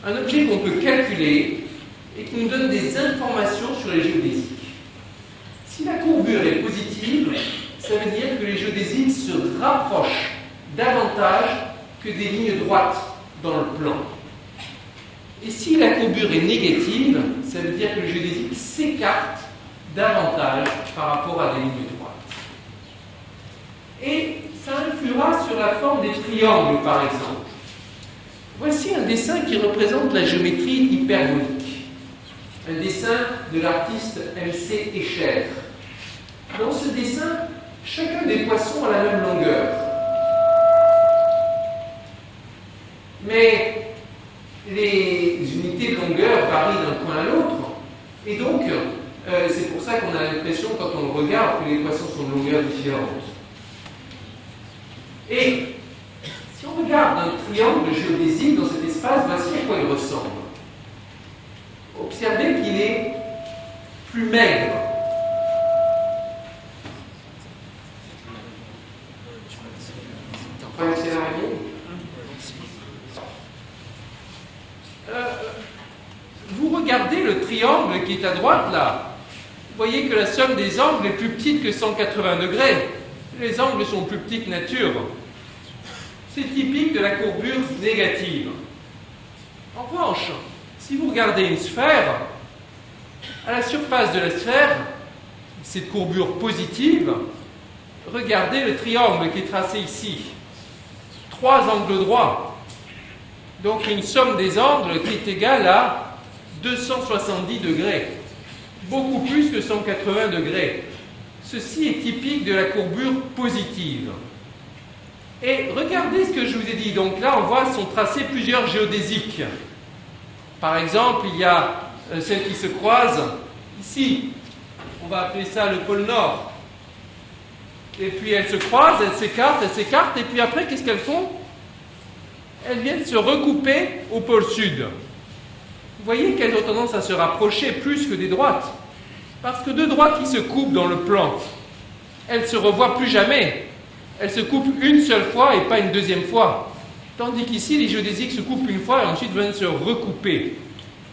un objet qu'on peut calculer et qui nous donne des informations sur les géodésiques. Si la courbure est positive, ça veut dire que les géodésiques se rapprochent davantage que des lignes droites dans le plan. Et si la courbure est négative, ça veut dire que le géodésique s'écarte davantage par rapport à des lignes droites. Et ça influera sur la forme des triangles, par exemple. Voici un dessin qui représente la géométrie hyperbolique. Un dessin de l'artiste M.C. Escher. Dans ce dessin, chacun des poissons a la même longueur. Mais les unités de longueur varient d'un point à l'autre. Et donc, c'est pour ça qu'on a l'impression, quand on le regarde, que les poissons sont de longueurs différentes. Et si on regarde un triangle géodésique dans cet espace, voici à quoi il ressemble. Observez qu'il est plus maigre. Enfin, c'est vous regardez le triangle qui est à droite là. Vous voyez que la somme des angles est plus petite que 180 degrés. Les angles sont plus petits que nature. C'est typique de la courbure négative. En revanche, si vous regardez une sphère, à la surface de la sphère, cette courbure positive, regardez le triangle qui est tracé ici. 3 angles droits. Donc une somme des angles qui est égale à 270 degrés. Beaucoup plus que 180 degrés. Ceci est typique de la courbure positive. Et regardez ce que je vous ai dit. Donc là, on voit sont tracés plusieurs géodésiques. Par exemple, il y a celles qui se croisent ici. On va appeler ça le pôle Nord. Et puis elles se croisent, elles s'écartent, et puis après, qu'est-ce qu'elles font? Elles viennent se recouper au pôle Sud. Vous voyez qu'elles ont tendance à se rapprocher plus que des droites. Parce que deux droites qui se coupent dans le plan, elles ne se revoient plus jamais. Elles se coupent une seule fois et pas une deuxième fois. Tandis qu'ici, les géodésiques se coupent une fois et ensuite viennent se recouper.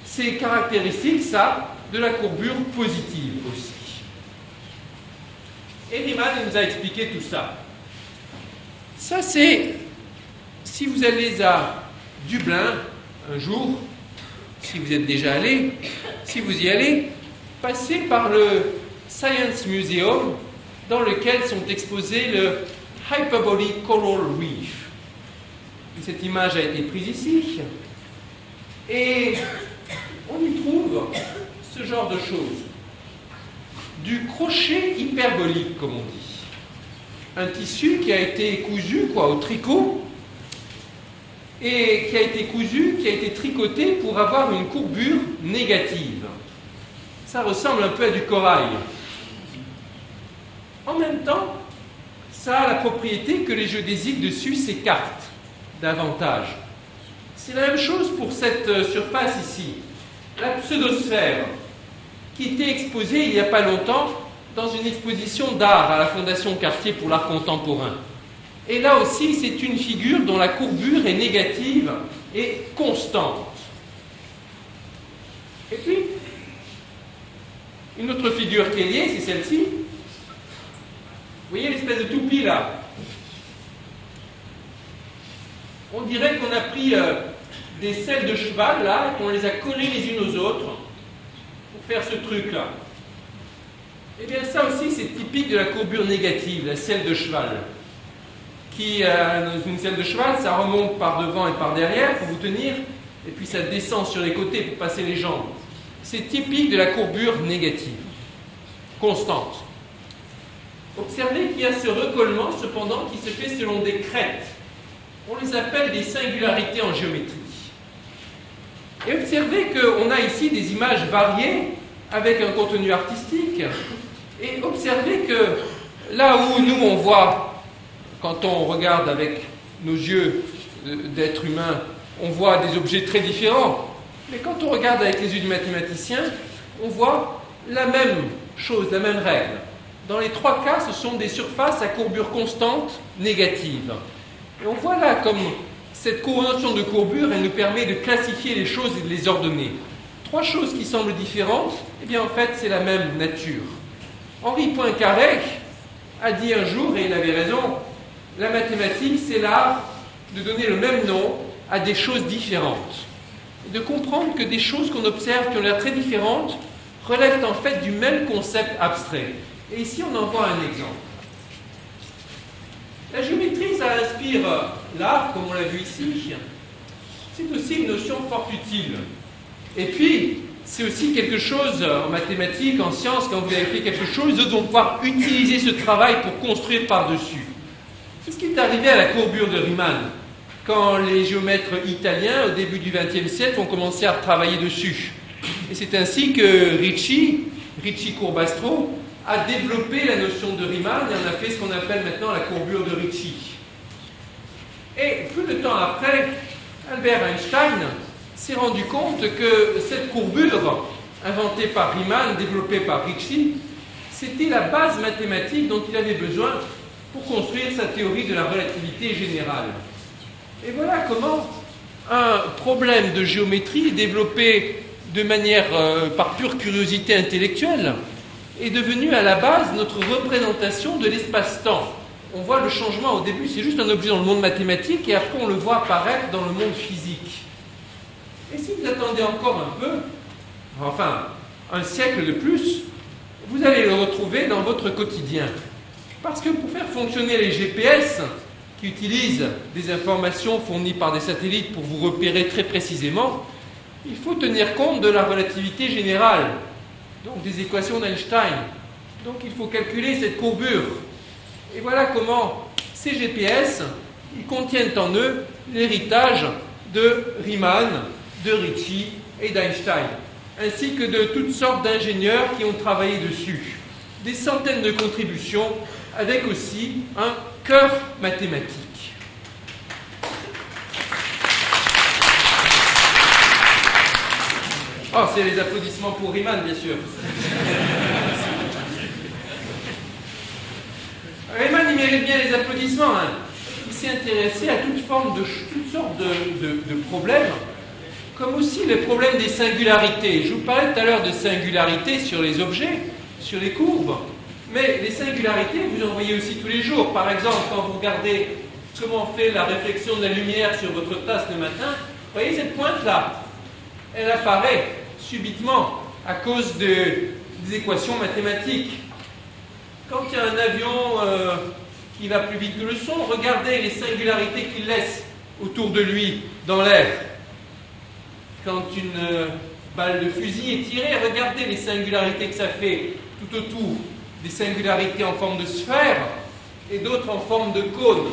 C'est caractéristique, ça, de la courbure positive aussi. Et Riemann nous a expliqué tout ça. Ça, c'est, si vous allez à Dublin un jour, si vous êtes déjà allé, si vous y allez, passez par le Science Museum, dans lequel sont exposés le Hyperbolic Coral Reef. Et cette image a été prise ici. Et on y trouve ce genre de choses. Du crochet hyperbolique, comme on dit. Un tissu qui a été cousu, au tricot, et qui a été cousu, qui a été tricoté pour avoir une courbure négative. Ça ressemble un peu à du corail. En même temps, ça a la propriété que les géodésiques dessus s'écartent davantage. C'est la même chose pour cette surface ici, la pseudosphère, qui était exposée il n'y a pas longtemps dans une exposition d'art à la Fondation Cartier pour l'art contemporain. Et là aussi, c'est une figure dont la courbure est négative et constante. Et puis, une autre figure qui est liée, c'est celle-ci. Vous voyez l'espèce de toupie là? On dirait qu'on a pris des selles de cheval là, et qu'on les a collées les unes aux autres pour faire ce truc là. Et bien ça aussi c'est typique de la courbure négative, la selle de cheval. Dans une selle de cheval, ça remonte par devant et par derrière pour vous tenir, et puis ça descend sur les côtés pour passer les jambes. C'est typique de la courbure négative, constante. Observez qu'il y a ce recollement, cependant, qui se fait selon des crêtes. On les appelle des singularités en géométrie. Et observez qu'on a ici des images variées, avec un contenu artistique, et observez que là où nous on voit, quand on regarde avec nos yeux d'être humain, on voit des objets très différents. Mais quand on regarde avec les yeux du mathématicien, on voit la même chose, la même règle. Dans les 3 cas, ce sont des surfaces à courbure constante négative. Et on voit là comme cette notion de courbure, elle nous permet de classifier les choses et de les ordonner. Trois choses qui semblent différentes, eh bien en fait c'est la même nature. Henri Poincaré a dit un jour, et il avait raison, la mathématique c'est l'art de donner le même nom à des choses différentes. Et de comprendre que des choses qu'on observe qui ont l'air très différentes relèvent en fait du même concept abstrait. Et ici on en voit un exemple. La géométrie, ça inspire l'art, comme on l'a vu ici. C'est aussi une notion fort utile. Et puis, c'est aussi quelque chose en mathématiques, en sciences, quand vous avez fait quelque chose, vous allez pouvoir utiliser ce travail pour construire par-dessus. C'est ce qui est arrivé à la courbure de Riemann, quand les géomètres italiens, au début du XXe siècle, ont commencé à travailler dessus. Et c'est ainsi que Ricci Courbastro, a développé la notion de Riemann et en a fait ce qu'on appelle maintenant la courbure de Ricci. Et peu de temps après, Albert Einstein s'est rendu compte que cette courbure, inventée par Riemann, développée par Ricci, c'était la base mathématique dont il avait besoin pour construire sa théorie de la relativité générale. Et voilà comment un problème de géométrie développé de manière par pure curiosité intellectuelle est devenu à la base notre représentation de l'espace-temps. On voit le changement au début, c'est juste un objet dans le monde mathématique, et après on le voit apparaître dans le monde physique. Et si vous attendez encore un peu, enfin un siècle de plus, vous allez le retrouver dans votre quotidien. Parce que pour faire fonctionner les GPS, qui utilisent des informations fournies par des satellites pour vous repérer très précisément, il faut tenir compte de la relativité générale, donc des équations d'Einstein. Donc il faut calculer cette courbure. Et voilà comment ces GPS, ils contiennent en eux l'héritage de Riemann, de Ricci et d'Einstein, ainsi que de toutes sortes d'ingénieurs qui ont travaillé dessus. Des centaines de contributions, avec aussi un cœur mathématique. Oh, c'est les applaudissements pour Riemann, bien sûr. Riemann, il mérite bien les applaudissements. Hein. Il s'est intéressé à toutes sortes de problèmes, comme aussi les problèmes des singularités. Je vous parlais tout à l'heure de singularités sur les objets, sur les courbes, mais les singularités, vous en voyez aussi tous les jours. Par exemple, quand vous regardez comment fait la réflexion de la lumière sur votre tasse le matin, vous voyez cette pointe-là, elle apparaît subitement à cause des équations mathématiques. Quand il y a un avion qui va plus vite que le son, regardez les singularités qu'il laisse autour de lui dans l'air. Quand une balle de fusil est tirée, regardez les singularités que ça fait tout autour. Des singularités en forme de sphère et d'autres en forme de cône.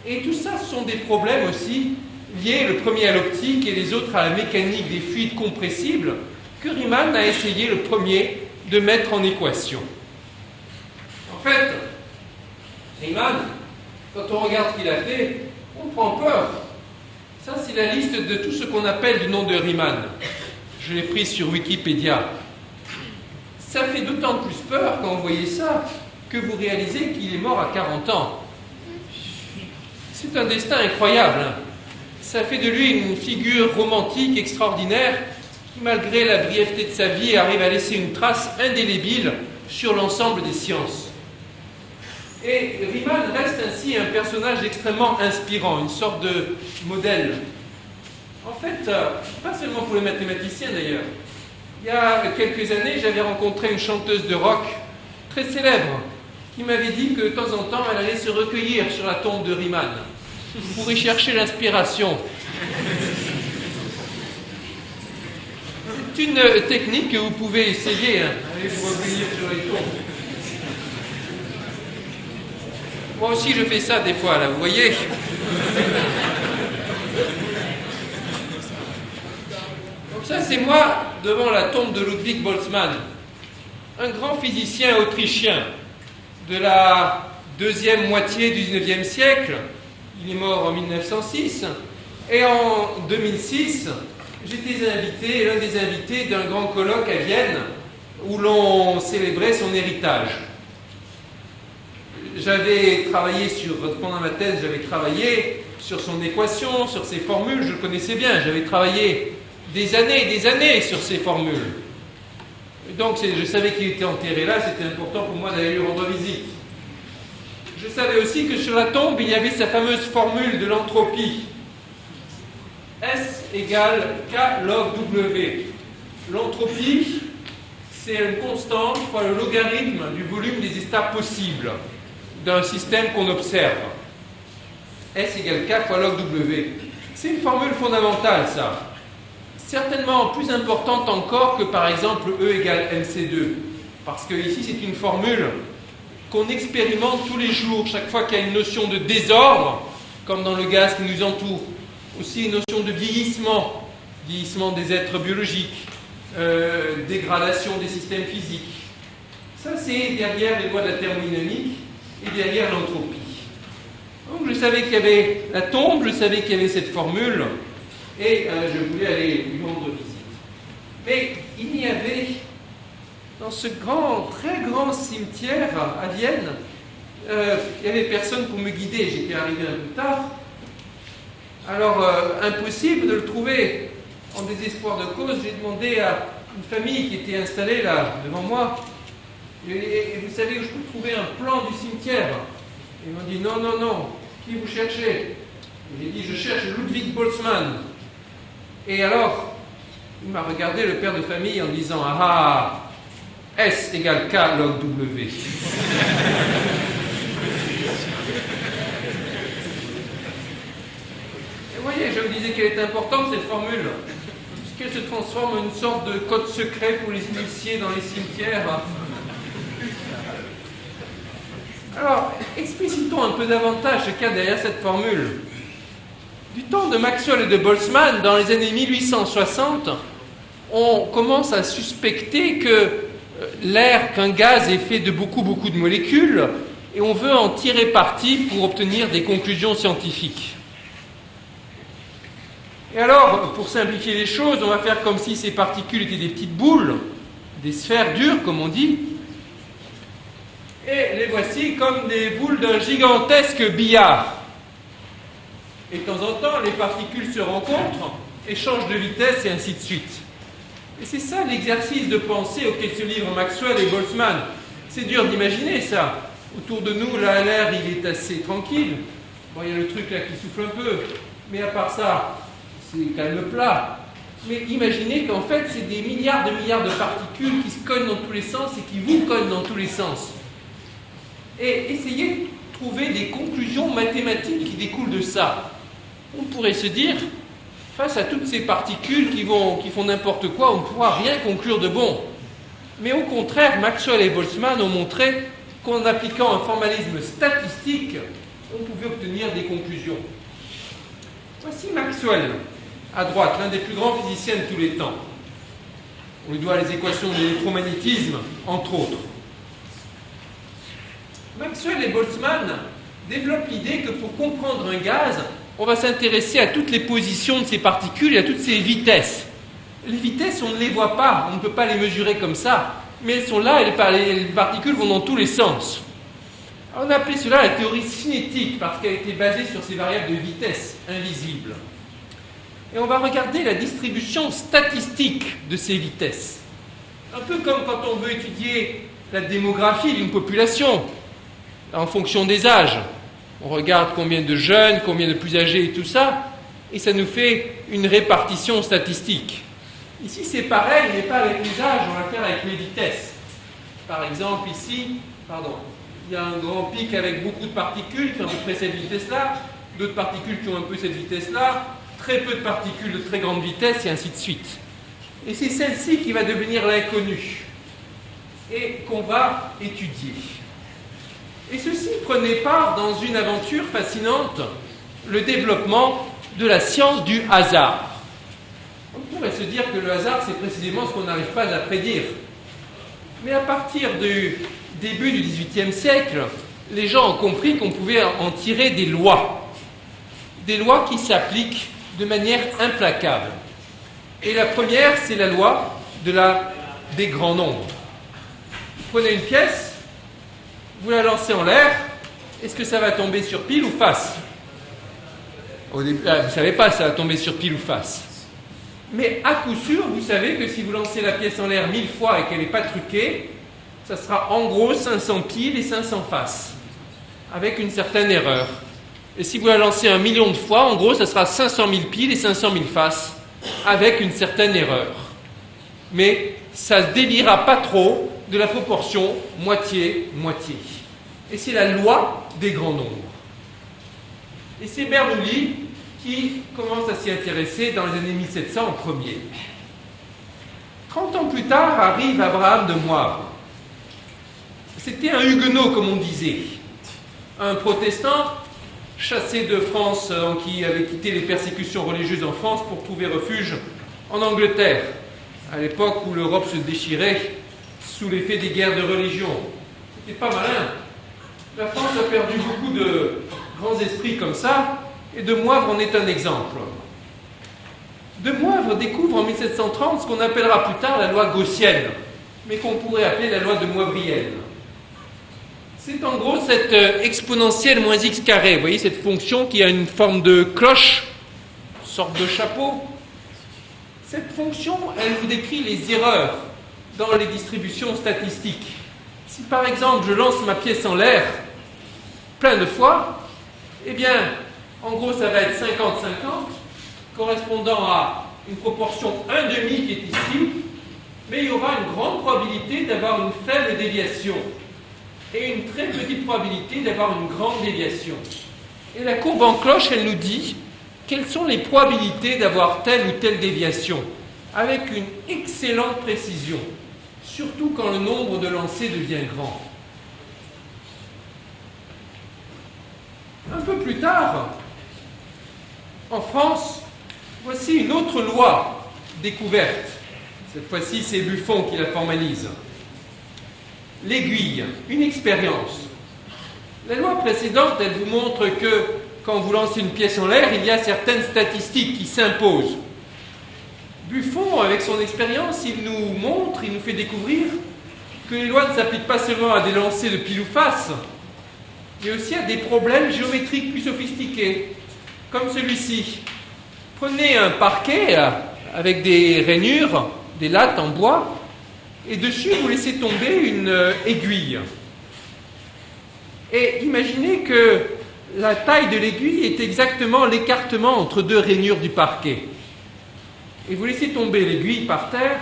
Et tout ça, ce sont des problèmes aussi liés, le premier à l'optique et les autres à la mécanique des fluides compressibles, que Riemann a essayé le premier de mettre en équation. En fait, Riemann, quand on regarde ce qu'il a fait, on prend peur. Ça, c'est la liste de tout ce qu'on appelle du nom de Riemann. Je l'ai pris sur Wikipédia. Ça fait d'autant plus peur quand vous voyez ça que vous réalisez qu'il est mort à 40 ans. C'est un destin incroyable. Hein. Ça fait de lui une figure romantique extraordinaire qui, malgré la brièveté de sa vie, arrive à laisser une trace indélébile sur l'ensemble des sciences. Et Riemann reste ainsi un personnage extrêmement inspirant, une sorte de modèle. En fait, pas seulement pour les mathématiciens d'ailleurs. Il y a quelques années, j'avais rencontré une chanteuse de rock très célèbre qui m'avait dit que de temps en temps, elle allait se recueillir sur la tombe de Riemann pour y chercher l'inspiration. C'est une technique que vous pouvez essayer, hein, aller vous recueillir sur les tombes. Moi aussi, je fais ça des fois, là, vous voyez. Donc ça, c'est moi devant la tombe de Ludwig Boltzmann, un grand physicien autrichien de la deuxième moitié du XIXe siècle. Il est mort en 1906. Et en 2006, j'étais l'un des invités d'un grand colloque à Vienne où l'on célébrait son héritage. J'avais travaillé pendant ma thèse, j'avais travaillé sur son équation, sur ses formules, je le connaissais bien. J'avais travaillé des années et des années sur ces formules. Donc je savais qu'il était enterré là, c'était important pour moi d'aller lui rendre visite. Je savais aussi que sur la tombe, il y avait sa fameuse formule de l'entropie. S égale K log W. L'entropie, c'est une constante fois le logarithme du volume des états possibles d'un système qu'on observe. S égale K fois log W. C'est une formule fondamentale, ça. Certainement plus importante encore que par exemple E égale MC2. Parce que ici, c'est une formule qu'on expérimente tous les jours, chaque fois qu'il y a une notion de désordre, comme dans le gaz qui nous entoure. Aussi une notion de vieillissement, vieillissement des êtres biologiques, dégradation des systèmes physiques. Ça, c'est derrière les lois de la thermodynamique et derrière l'entropie. Donc, je savais qu'il y avait la tombe, je savais qu'il y avait cette formule, et je voulais aller lui rendre visite. Mais il y avait, dans ce très grand cimetière à Vienne, il n'y avait personne pour me guider. J'étais arrivé un peu tard. Alors, impossible de le trouver. En désespoir de cause, j'ai demandé à une famille qui était installée là, devant moi, et vous savez où je peux trouver un plan du cimetière? Ils m'ont dit, non, qui vous cherchez? J'ai dit, je cherche Ludwig Boltzmann. Et alors, il m'a regardé, le père de famille, en disant, ah, S égale K log W. Et vous voyez, je vous disais qu'elle est importante, cette formule, puisqu'elle se transforme en une sorte de code secret pour les initiés dans les cimetières. Alors, explicitons un peu davantage ce qu'il y a derrière cette formule. Du temps de Maxwell et de Boltzmann, dans les années 1860, on commence à suspecter que qu'un gaz est fait de beaucoup de molécules, et on veut en tirer parti pour obtenir des conclusions scientifiques. Et alors, pour simplifier les choses, on va faire comme si ces particules étaient des petites boules, des sphères dures, comme on dit, et les voici comme des boules d'un gigantesque billard. Et de temps en temps, les particules se rencontrent et changent de vitesse et ainsi de suite. Et c'est ça l'exercice de pensée auquel se livrent Maxwell et Boltzmann. C'est dur d'imaginer ça. Autour de nous, là, l'air, il est assez tranquille. Bon, il y a le truc là qui souffle un peu, mais à part ça, c'est calme plat. Mais imaginez qu'en fait, c'est des milliards de particules qui se cognent dans tous les sens et qui vous cognent dans tous les sens. Et essayez de trouver des conclusions mathématiques qui découlent de ça. On pourrait se dire, face à toutes ces particules qui font n'importe quoi, on ne pourra rien conclure de bon. Mais au contraire, Maxwell et Boltzmann ont montré qu'en appliquant un formalisme statistique, on pouvait obtenir des conclusions. Voici Maxwell, à droite, l'un des plus grands physiciens de tous les temps. On lui doit les équations de l'électromagnétisme, entre autres. Maxwell et Boltzmann développent l'idée que pour comprendre un gaz, on va s'intéresser à toutes les positions de ces particules et à toutes ces vitesses. Les vitesses, on ne les voit pas, on ne peut pas les mesurer comme ça, mais elles sont là et les particules vont dans tous les sens. On a appelé cela la théorie cinétique parce qu'elle était basée sur ces variables de vitesse invisibles. Et on va regarder la distribution statistique de ces vitesses. Un peu comme quand on veut étudier la démographie d'une population en fonction des âges. On regarde combien de jeunes, combien de plus âgés et tout ça, et ça nous fait une répartition statistique. Ici, c'est pareil, mais pas avec les âges, on va le faire avec les vitesses. Par exemple, ici, il y a un grand pic avec beaucoup de particules qui ont à peu près cette vitesse-là, d'autres particules qui ont un peu cette vitesse-là, très peu de particules de très grande vitesse, et ainsi de suite. Et c'est celle-ci qui va devenir l'inconnu, et qu'on va étudier. Et ceci prenait part dans une aventure fascinante, le développement de la science du hasard. On pourrait se dire que le hasard, c'est précisément ce qu'on n'arrive pas à prédire. Mais à partir du début du XVIIIe siècle, les gens ont compris qu'on pouvait en tirer des lois. Des lois qui s'appliquent de manière implacable. Et la première, c'est la loi des grands nombres. Vous prenez une pièce, vous la lancez en l'air, est-ce que ça va tomber sur pile ou face? Au début, vous ne savez pas, ça va tomber sur pile ou face. Mais à coup sûr, vous savez que si vous lancez la pièce en l'air 1000 fois et qu'elle n'est pas truquée, ça sera en gros 500 piles et 500 faces, avec une certaine erreur. Et si vous la lancez 1 million de fois, en gros, ça sera 500 000 piles et 500 000 faces, avec une certaine erreur. Mais ça ne déviera pas trop de la proportion moitié-moitié. Et c'est la loi des grands nombres. Et c'est Bernoulli qui commence à s'y intéresser dans les années 1700 en premier. 30 ans plus tard arrive Abraham de Moivre. C'était un huguenot, comme on disait, un protestant chassé de France, qui avait quitté les persécutions religieuses en France pour trouver refuge en Angleterre, à l'époque où l'Europe se déchirait sous l'effet des guerres de religion. C'était pas malin. La France a perdu beaucoup de grands esprits comme ça, et de Moivre en est un exemple. De Moivre découvre en 1730 ce qu'on appellera plus tard la loi gaussienne, mais qu'on pourrait appeler la loi de Moivrienne. C'est en gros cette exponentielle moins x carré, vous voyez cette fonction qui a une forme de cloche, une sorte de chapeau. Cette fonction, elle vous décrit les erreurs dans les distributions statistiques. Si par exemple je lance ma pièce en l'air plein de fois, eh bien, en gros ça va être 50-50, correspondant à une proportion 1/2 qui est ici, mais il y aura une grande probabilité d'avoir une faible déviation et une très petite probabilité d'avoir une grande déviation. Et la courbe en cloche, elle nous dit quelles sont les probabilités d'avoir telle ou telle déviation, avec une excellente précision, surtout quand le nombre de lancers devient grand. Un peu plus tard, en France, voici une autre loi découverte. Cette fois-ci, c'est Buffon qui la formalise. L'aiguille, une expérience. La loi précédente, elle vous montre que quand vous lancez une pièce en l'air, il y a certaines statistiques qui s'imposent. Buffon, avec son expérience, il nous montre, il nous fait découvrir que les lois ne s'appliquent pas seulement à des lancers de pile ou face, mais aussi à des problèmes géométriques plus sophistiqués, comme celui-ci. Prenez un parquet avec des rainures, des lattes en bois, et dessus vous laissez tomber une aiguille. Et imaginez que la taille de l'aiguille est exactement l'écartement entre deux rainures du parquet. Et vous laissez tomber l'aiguille par terre,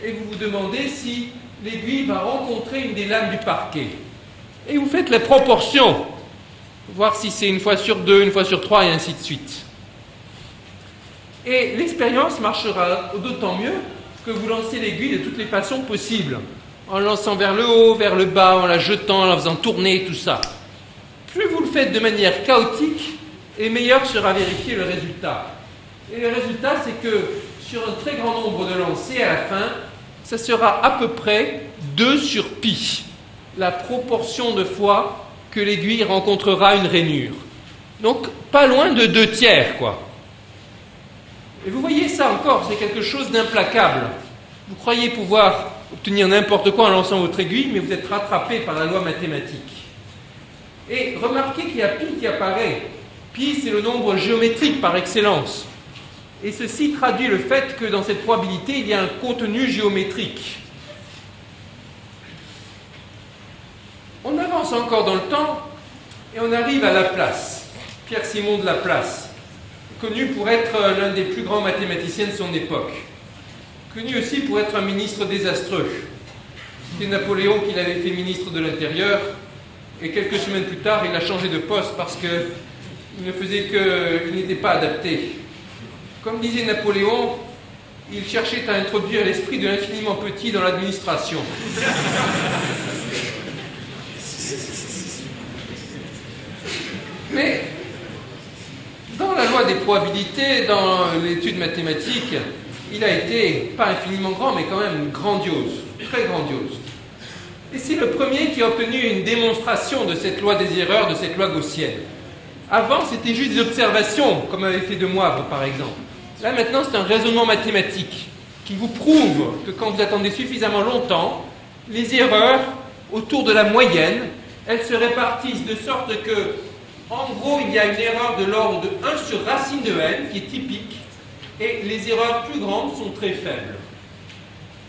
et vous vous demandez si l'aiguille va rencontrer une des lames du parquet. Et vous faites la proportion, voir si c'est une fois sur 2, une fois sur 3, et ainsi de suite. Et l'expérience marchera d'autant mieux que vous lancez l'aiguille de toutes les façons possibles, en lançant vers le haut, vers le bas, en la jetant, en la faisant tourner, tout ça. Plus vous le faites de manière chaotique, et meilleur sera vérifié le résultat. Et le résultat, c'est que sur un très grand nombre de lancers, à la fin, ça sera à peu près 2 sur pi, la proportion de fois que l'aiguille rencontrera une rainure. Donc, pas loin de 2/3, quoi. Et vous voyez ça encore, c'est quelque chose d'implacable. Vous croyez pouvoir obtenir n'importe quoi en lançant votre aiguille, mais vous êtes rattrapé par la loi mathématique. Et remarquez qu'il y a pi qui apparaît. Pi, c'est le nombre géométrique par excellence. Et ceci traduit le fait que dans cette probabilité, il y a un contenu géométrique. On avance encore dans le temps et on arrive à Laplace, Pierre-Simon de Laplace, connu pour être l'un des plus grands mathématiciens de son époque, connu aussi pour être un ministre désastreux. C'était Napoléon qui l'avait fait ministre de l'Intérieur, et quelques semaines plus tard, il a changé de poste parce qu'il n'était pas adapté. Comme disait Napoléon, il cherchait à introduire l'esprit de l'infiniment petit dans l'administration. Mais dans la loi des probabilités, dans l'étude mathématique, il a été, pas infiniment grand, mais quand même grandiose, très grandiose. Et c'est le premier qui a obtenu une démonstration de cette loi des erreurs, de cette loi gaussienne. Avant, c'était juste des observations, comme avait fait de Moivre, par exemple. Là, maintenant, c'est un raisonnement mathématique qui vous prouve que quand vous attendez suffisamment longtemps, les erreurs autour de la moyenne, elles se répartissent de sorte que En gros, il y a une erreur de l'ordre de 1 sur racine de n qui est typique, et les erreurs plus grandes sont très faibles.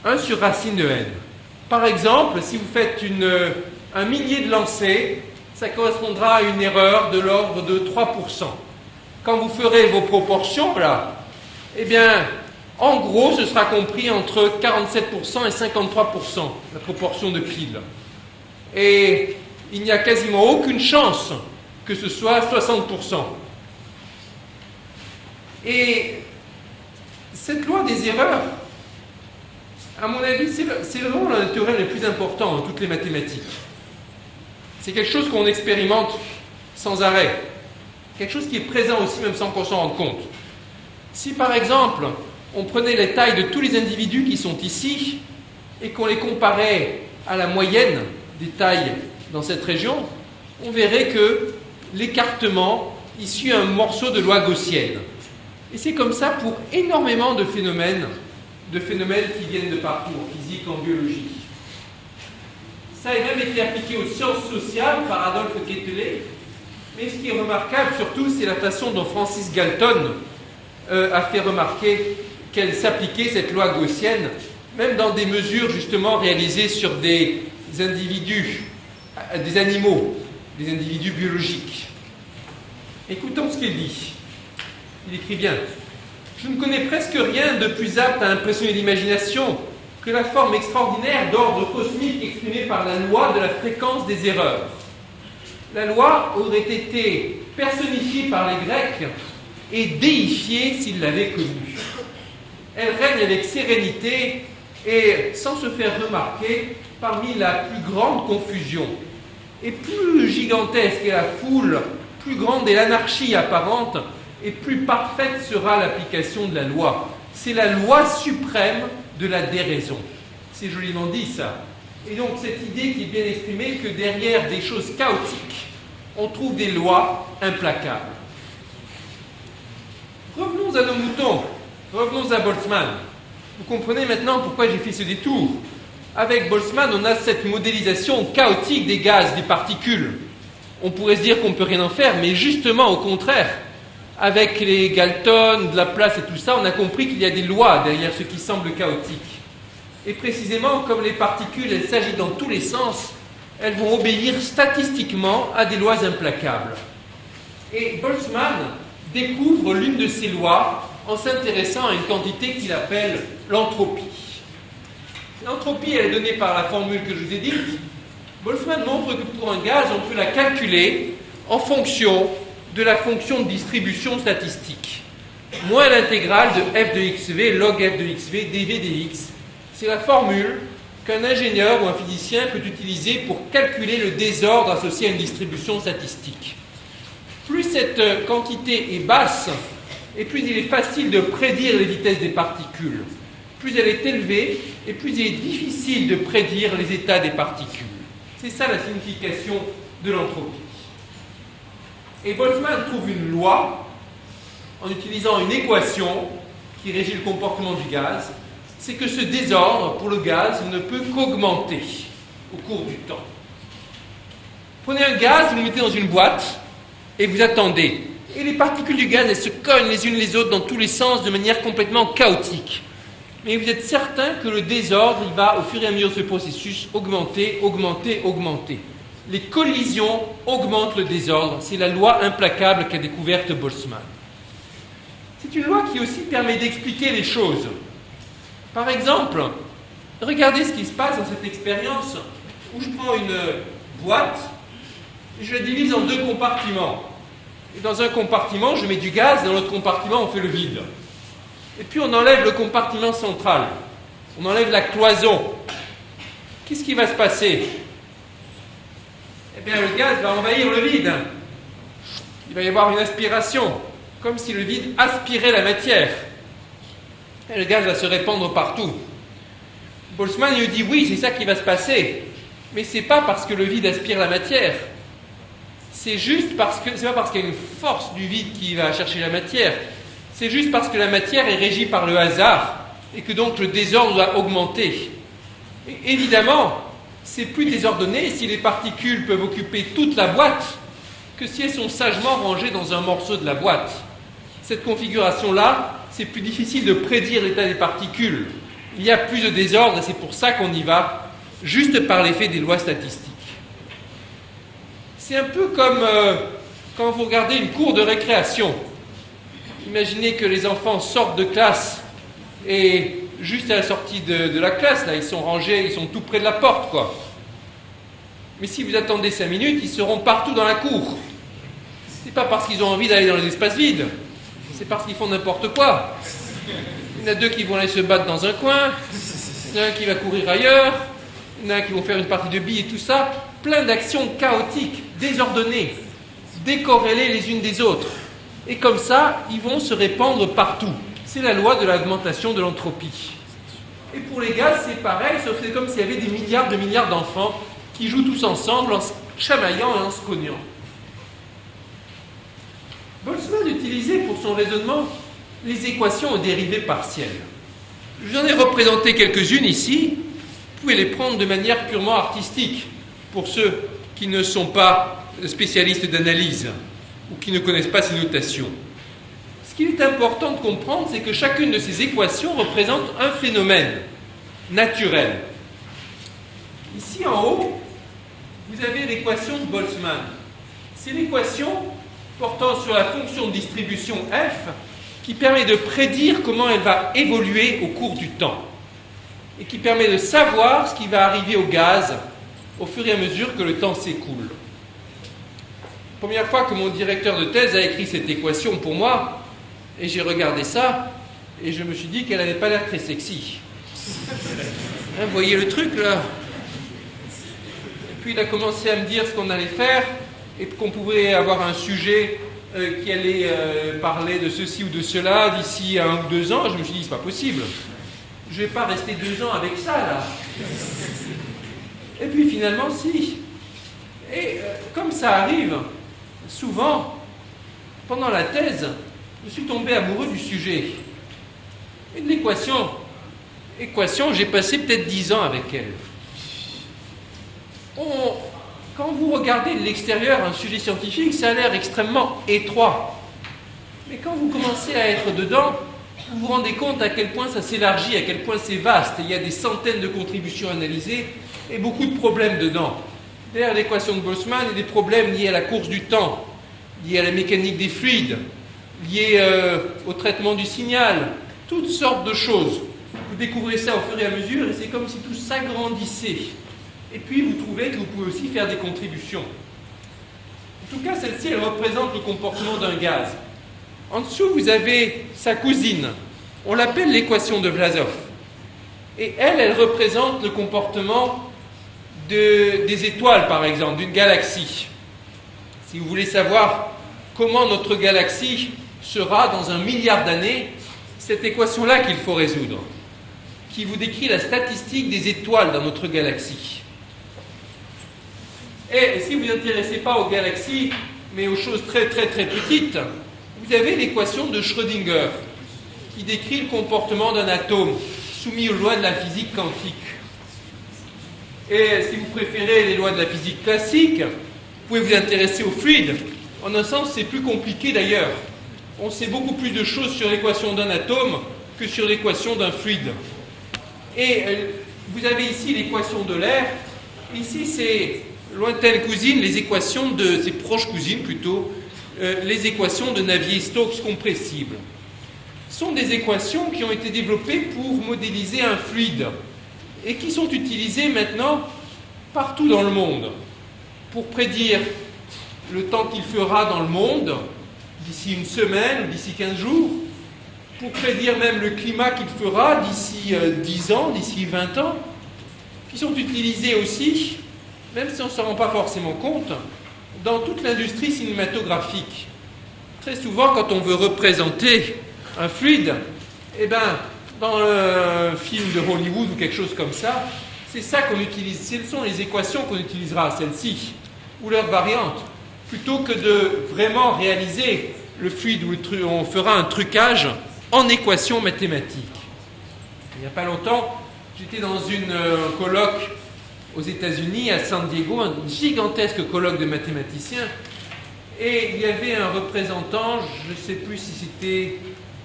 1 sur racine de n. Par exemple, si vous faites un millier de lancers, ça correspondra à une erreur de l'ordre de 3%. Quand vous ferez vos proportions, là, eh bien, en gros, ce sera compris entre 47% et 53%, la proportion de piles. Et il n'y a quasiment aucune chance que ce soit 60%. Et cette loi des erreurs, à mon avis, c'est vraiment l'un des théorèmes les plus importants dans toutes les mathématiques. C'est quelque chose qu'on expérimente sans arrêt. Quelque chose qui est présent aussi même sans qu'on s'en rende compte. Si par exemple, on prenait les tailles de tous les individus qui sont ici et qu'on les comparait à la moyenne des tailles dans cette région, on verrait que l'écartement issu d'un morceau de loi gaussienne. Et c'est comme ça pour énormément de phénomènes qui viennent de partout, en physique, en biologie. Ça a même été appliqué aux sciences sociales par Adolphe Quetelet, mais ce qui est remarquable surtout, c'est la façon dont Francis Galton a fait remarquer qu'elle s'appliquait, cette loi gaussienne, même dans des mesures justement réalisées sur des individus, des animaux, des individus biologiques. Écoutons ce qu'il dit. Il écrit bien. Je ne connais presque rien de plus apte à impressionner l'imagination que la forme extraordinaire d'ordre cosmique exprimée par la loi de la fréquence des erreurs. La loi aurait été personnifiée par les Grecs et déifiée s'ils l'avaient connue. Elle règne avec sérénité et sans se faire remarquer parmi la plus grande confusion. Et plus gigantesque est la foule, plus grande est l'anarchie apparente, et plus parfaite sera l'application de la loi. C'est la loi suprême de la déraison. C'est joliment dit ça. Et donc cette idée qui est bien exprimée que derrière des choses chaotiques, on trouve des lois implacables. Revenons à nos moutons, revenons à Boltzmann. Vous comprenez maintenant pourquoi j'ai fait ce détour. Avec Boltzmann, on a cette modélisation chaotique des gaz, des particules. On pourrait se dire qu'on ne peut rien en faire, mais justement au contraire, avec les Galton, de Laplace et tout ça, on a compris qu'il y a des lois derrière ce qui semble chaotique. Et précisément, comme les particules, elles s'agitent dans tous les sens, elles vont obéir statistiquement à des lois implacables. Et Boltzmann découvre l'une de ces lois en s'intéressant à une quantité qu'il appelle l'entropie. L'entropie, elle est donnée par la formule que je vous ai dite. Boltzmann montre que pour un gaz, on peut la calculer en fonction de la fonction de distribution statistique. Moins l'intégrale de f de xv log f de xv dv dx. C'est la formule qu'un ingénieur ou un physicien peut utiliser pour calculer le désordre associé à une distribution statistique. Plus cette quantité est basse, et plus il est facile de prédire les vitesses des particules. Plus elle est élevée, et plus il est difficile de prédire les états des particules. C'est ça la signification de l'entropie. Et Boltzmann trouve une loi en utilisant une équation qui régit le comportement du gaz, c'est que ce désordre pour le gaz ne peut qu'augmenter au cours du temps. Prenez un gaz, vous le mettez dans une boîte et vous attendez. Et les particules du gaz, elles se cognent les unes les autres dans tous les sens de manière complètement chaotique. Mais vous êtes certain que le désordre, il va au fur et à mesure de ce processus augmenter, augmenter, augmenter. Les collisions augmentent le désordre. C'est la loi implacable qu'a découverte Boltzmann. C'est une loi qui aussi permet d'expliquer les choses. Par exemple, regardez ce qui se passe dans cette expérience où je prends une boîte et je la divise en 2 compartiments. Et dans un compartiment, je mets du gaz, dans l'autre compartiment, on fait le vide. Et puis on enlève le compartiment central. On enlève la cloison. Qu'est-ce qui va se passer ? Eh bien, le gaz va envahir le vide. Il va y avoir une aspiration, comme si le vide aspirait la matière. Et le gaz va se répandre partout. Boltzmann lui dit oui, c'est ça qui va se passer. Mais c'est pas parce que le vide aspire la matière. C'est juste parce que c'est pas parce qu'il y a une force du vide qui va chercher la matière. C'est juste parce que la matière est régie par le hasard et que donc le désordre doit augmenter. Et évidemment, c'est plus désordonné si les particules peuvent occuper toute la boîte que si elles sont sagement rangées dans un morceau de la boîte. Cette configuration-là, c'est plus difficile de prédire l'état des particules. Il y a plus de désordre et c'est pour ça qu'on y va, juste par l'effet des lois statistiques. C'est un peu comme quand vous regardez une cour de récréation. Imaginez que les enfants sortent de classe et juste à la sortie de la classe, là, ils sont rangés, ils sont tout près de la porte, quoi. Mais si vous attendez 5 minutes, ils seront partout dans la cour. C'est pas parce qu'ils ont envie d'aller dans les espaces vides, c'est parce qu'ils font n'importe quoi. Il y en a 2 qui vont aller se battre dans un coin, il y en a un qui va courir ailleurs, il y en a un qui vont faire une partie de billes et tout ça. Plein d'actions chaotiques, désordonnées, décorrélées les unes des autres. Et comme ça, ils vont se répandre partout. C'est la loi de l'augmentation de l'entropie. Et pour les gaz, c'est pareil, sauf que c'est comme s'il y avait des milliards d'enfants qui jouent tous ensemble en se chamaillant et en se cognant. Boltzmann utilisait pour son raisonnement les équations aux dérivées partielles. Je vous en ai représenté quelques-unes ici. Vous pouvez les prendre de manière purement artistique pour ceux qui ne sont pas spécialistes d'analyse ou qui ne connaissent pas ces notations. Ce qu'il est important de comprendre, c'est que chacune de ces équations représente un phénomène naturel. Ici en haut, vous avez l'équation de Boltzmann. C'est l'équation portant sur la fonction de distribution f qui permet de prédire comment elle va évoluer au cours du temps et qui permet de savoir ce qui va arriver au gaz au fur et à mesure que le temps s'écoule. Première fois que mon directeur de thèse a écrit cette équation pour moi, et j'ai regardé ça, et je me suis dit qu'elle n'avait pas l'air très sexy. Hein, vous voyez le truc là? Et puis il a commencé à me dire ce qu'on allait faire, et qu'on pouvait avoir un sujet qui allait parler de ceci ou de cela d'ici 1 ou 2 ans. Je me suis dit, c'est pas possible. Je ne vais pas rester 2 ans avec ça là. Et puis finalement, si. Et comme ça arrive, souvent, pendant la thèse, je suis tombé amoureux du sujet. Et de l'équation. J'ai passé peut-être 10 ans avec elle. Quand vous regardez de l'extérieur un sujet scientifique, ça a l'air extrêmement étroit. Mais quand vous commencez à être dedans, vous vous rendez compte à quel point ça s'élargit, à quel point c'est vaste. Il y a des centaines de contributions analysées et beaucoup de problèmes dedans. Derrière l'équation de Boltzmann, il y a des problèmes liés à la course du temps, liés à la mécanique des fluides, liés au traitement du signal, toutes sortes de choses. Vous découvrez ça au fur et à mesure et c'est comme si tout s'agrandissait. Et puis vous trouvez que vous pouvez aussi faire des contributions. En tout cas, celle-ci, elle représente le comportement d'un gaz. En dessous, vous avez sa cousine. On l'appelle l'équation de Vlasov. Et elle représente le comportement des étoiles, par exemple, d'une galaxie. Si vous voulez savoir comment notre galaxie sera dans 1 milliard d'années, cette équation-là qu'il faut résoudre, qui vous décrit la statistique des étoiles dans notre galaxie. Et si vous ne vous intéressez pas aux galaxies, mais aux choses très très très petites, vous avez l'équation de Schrödinger, qui décrit le comportement d'un atome soumis aux lois de la physique quantique. Et si vous préférez les lois de la physique classique, vous pouvez vous intéresser aux fluides. En un sens, c'est plus compliqué d'ailleurs. On sait beaucoup plus de choses sur l'équation d'un atome que sur l'équation d'un fluide. Et vous avez ici l'équation de l'air. Ici, c'est lointaines cousines, les équations de ses proches cousines plutôt, les équations de Navier-Stokes compressibles. Ce sont des équations qui ont été développées pour modéliser un fluide et qui sont utilisées maintenant partout dans le monde pour prédire le temps qu'il fera dans le monde d'ici 1 semaine ou d'ici 15 jours, pour prédire même le climat qu'il fera d'ici 10 ans, d'ici 20 ans, qui sont utilisées aussi, même si on ne s'en rend pas forcément compte, dans toute l'industrie cinématographique. Très souvent, quand on veut représenter un fluide, eh ben, dans un film de Hollywood ou quelque chose comme ça, c'est ça qu'on utilise. Ce sont les équations qu'on utilisera, celles-ci, ou leurs variantes, plutôt que de vraiment réaliser le fluide où on fera un trucage en équations mathématiques. Il n'y a pas longtemps, j'étais dans un colloque aux États-Unis, à San Diego, un gigantesque colloque de mathématiciens, Et il y avait un représentant, je ne sais plus si c'était,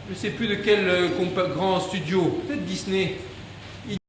je ne sais plus de quel grand studio, peut-être Disney,